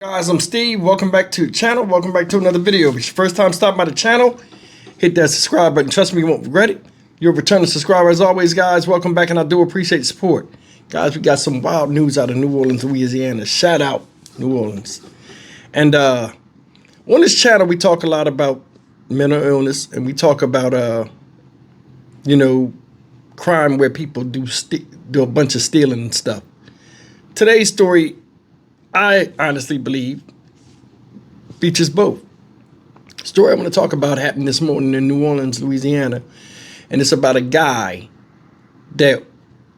Guys, I'm Steve. Welcome back to the channel. Welcome back to another video. If it's your first time stopping by the channel, hit that subscribe button. Trust me, you won't regret it. You're a returning subscriber as always, guys. Welcome back, and I do appreciate the support. Guys, we got some wild news out of New Orleans, Louisiana. Shout out New Orleans. And on this channel, we talk a lot about mental illness, and we talk about crime where people do a bunch of stealing and stuff. Today's story, I honestly believe, features both. The story I want to talk about happened this morning in New Orleans, Louisiana, and it's about a guy that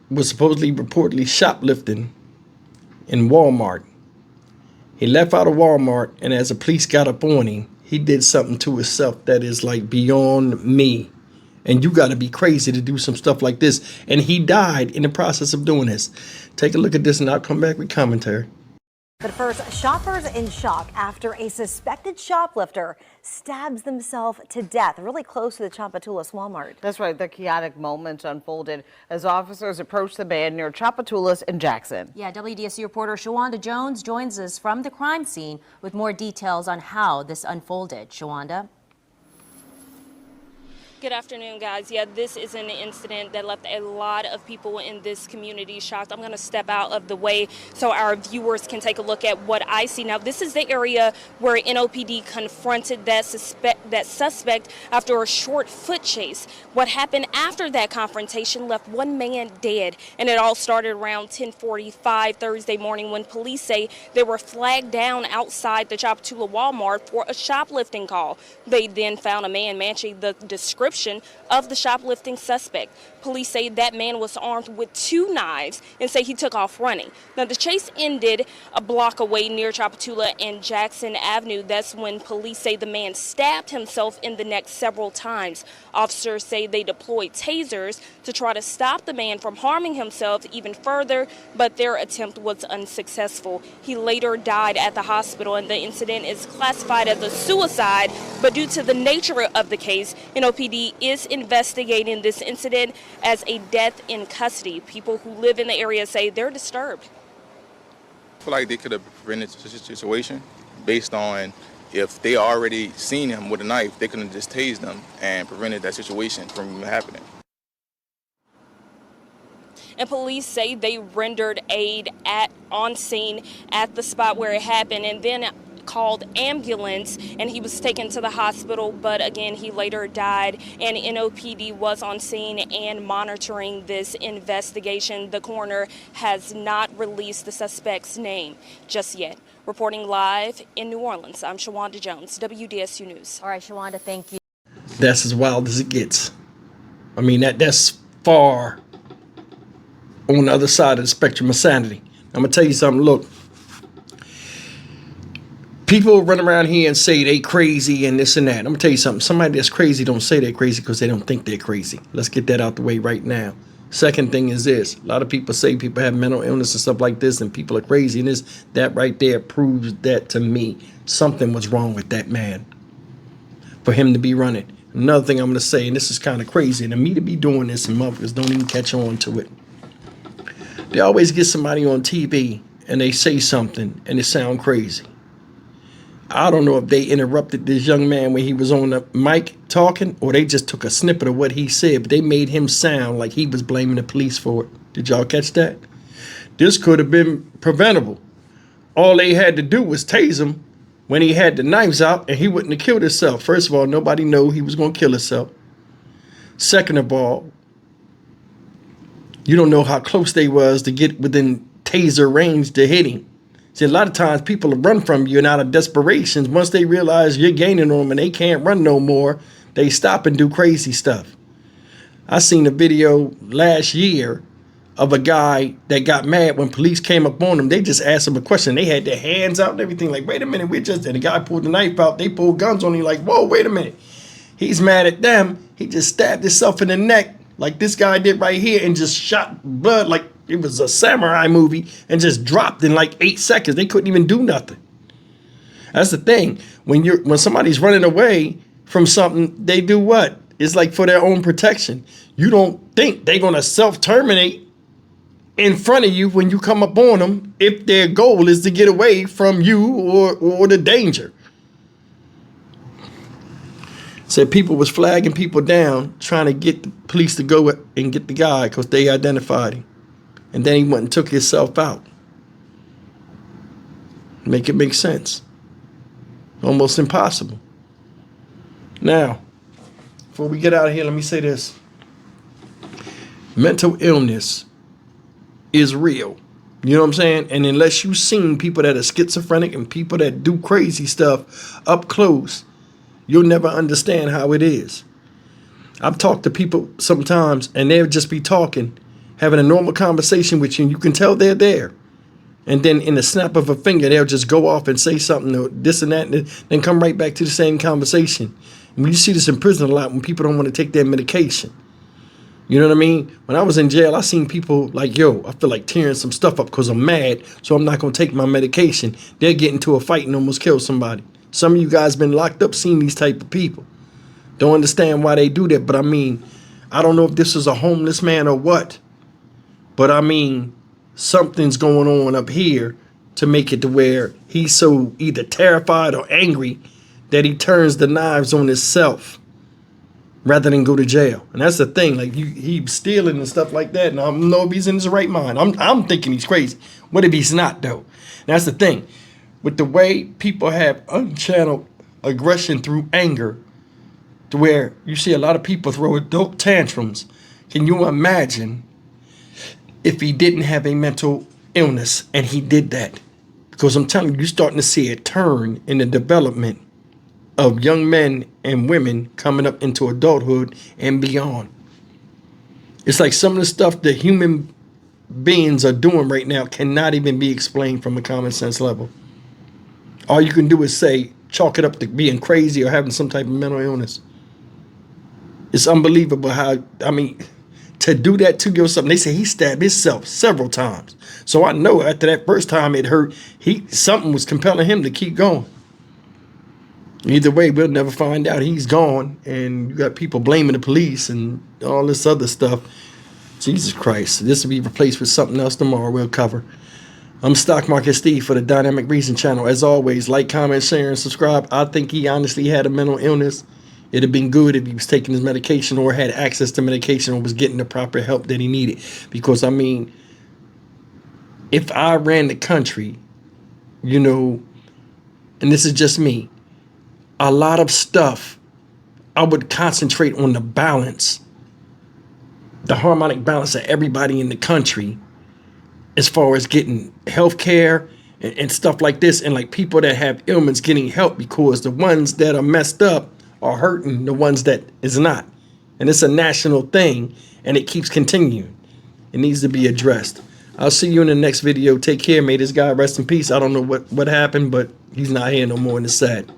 was reportedly shoplifting in Walmart. He left out of Walmart, and as the police got up on him, he did something to himself that is like beyond me. And you got to be crazy to do some stuff like this. And he died in the process of doing this. Take a look at this, and I'll come back with commentary. But first, shoppers in shock after a suspected shoplifter stabs themselves to death really close to the Tchoupitoulas Walmart. That's right. The chaotic moments unfolded as officers approached the man near Tchoupitoulas in Jackson. Yeah, WDSU reporter Shawanda Jones joins us from the crime scene with more details on how this unfolded. Shawanda? Good afternoon, guys. Yeah, this is an incident that left a lot of people in this community shocked. I'm going to step out of the way so our viewers can take a look at what I see. Now, this is the area where NOPD confronted that suspect after a short foot chase. What happened after that confrontation left one man dead, and it all started around 10:45 Thursday morning when police say they were flagged down outside the Tchoupitoulas Walmart for a shoplifting call. They then found a man matching the description of the shoplifting suspect. Police say that man was armed with 2 knives and say he took off running. Now, the chase ended a block away near Tchoupitoulas and Jackson Avenue. That's when police say the man stabbed himself in the neck several times. Officers say they deployed tasers to try to stop the man from harming himself even further, but their attempt was unsuccessful. He later died at the hospital, and the incident is classified as a suicide, but due to the nature of the case, NOPD is investigating this incident as a death in custody. People who live in the area say they're disturbed. I feel like they could have prevented the situation based on if they already seen him with a knife, they could have just tased him and prevented that situation from happening. And police say they rendered aid on scene at the spot where it happened, and then called ambulance, and he was taken to the hospital, but again he later died, and NOPD was on scene and monitoring this investigation. The coroner has not released the suspect's name just yet. Reporting live in New Orleans, I'm Shawanda Jones, WDSU News. All right, Shawanda, thank you. That's as wild as it gets. I mean, that's far on the other side of the spectrum of sanity. I'm going to tell you something. Look, people run around here and say they crazy and this and that. I'm going to tell you something. Somebody that's crazy don't say they're crazy because they don't think they're crazy. Let's get that out the way right now. Second thing is this. A lot of people say people have mental illness and stuff like this and people are crazy. And that right there proves that to me. Something was wrong with that man for him to be running. Another thing I'm going to say, and this is kind of crazy, and me to be doing this and motherfuckers don't even catch on to it. They always get somebody on TV and they say something and it sound crazy. I don't know if they interrupted this young man when he was on the mic talking, or they just took a snippet of what he said, but they made him sound like he was blaming the police for it. Did y'all catch that? This could have been preventable. All they had to do was tase him when he had the knives out, and he wouldn't have killed himself. First of all, nobody knew he was going to kill himself. Second of all, you don't know how close they was to get within taser range to hit him. See, a lot of times people run from you and out of desperation. Once they realize you're gaining on them and they can't run no more, they stop and do crazy stuff. I seen a video last year of a guy that got mad when police came up on him. They just asked him a question. They had their hands out and everything. Like, wait a minute, and the guy pulled the knife out. They pulled guns on him like, whoa, wait a minute. He's mad at them. He just stabbed himself in the neck like this guy did right here and just shot blood like it was a samurai movie and just dropped in like 8 seconds. They couldn't even do nothing. That's the thing. When somebody's running away from something, they do what? It's like for their own protection. You don't think they're going to self-terminate in front of you when you come up on them if their goal is to get away from you or the danger. Said people was flagging people down trying to get the police to go and get the guy because they identified him. And then he went and took himself out. Make it make sense. Almost impossible. Now, before we get out of here, let me say this. Mental illness is real. You know what I'm saying? And unless you've seen people that are schizophrenic and people that do crazy stuff up close, you'll never understand how it is. I've talked to people sometimes and they'll just be talking, having a normal conversation with you, and you can tell they're there. And then in the snap of a finger, they'll just go off and say something, or this and that, and then come right back to the same conversation. And you see this in prison a lot when people don't want to take their medication. You know what I mean? When I was in jail, I seen people like, yo, I feel like tearing some stuff up because I'm mad, so I'm not going to take my medication. They'll get into a fight and almost kill somebody. Some of you guys been locked up seeing these type of people. Don't understand why they do that, but I mean, I don't know if this is a homeless man or what, but I mean, something's going on up here to make it to where he's so either terrified or angry that he turns the knives on himself rather than go to jail. And that's the thing, like he's stealing and stuff like that, and I don't know if he's in his right mind. I'm thinking he's crazy. What if he's not, though? And that's the thing. With the way people have unchanneled aggression through anger, to where you see a lot of people throw adult tantrums. Can you imagine if he didn't have a mental illness and he did that? Because I'm telling you, you're starting to see a turn in the development of young men and women coming up into adulthood and beyond. It's like some of the stuff that human beings are doing right now cannot even be explained from a common sense level. All you can do is say, chalk it up to being crazy or having some type of mental illness. It's unbelievable how, I mean, to do that to yourself. They say he stabbed himself several times. So I know after that first time it hurt, something was compelling him to keep going. Either way, we'll never find out. He's gone, and you got people blaming the police and all this other stuff. Jesus Christ. This will be replaced with something else tomorrow we'll cover. I'm Stock Market Steve for the Dynamic Reason channel. As always, like, comment, share, and subscribe. I think he honestly had a mental illness. It'd have been good if he was taking his medication or had access to medication or was getting the proper help that he needed. Because, I mean, if I ran the country, you know, and this is just me, a lot of stuff, I would concentrate on the balance, the harmonic balance of everybody in the country as far as getting health care and stuff like this, and like people that have ailments getting help, because the ones that are messed up are hurting the ones that is not. And it's a national thing, and it keeps continuing. It needs to be addressed. I'll see you in the next video. Take care. May this guy rest in peace. I don't know what happened, but he's not here no more, and it's sad.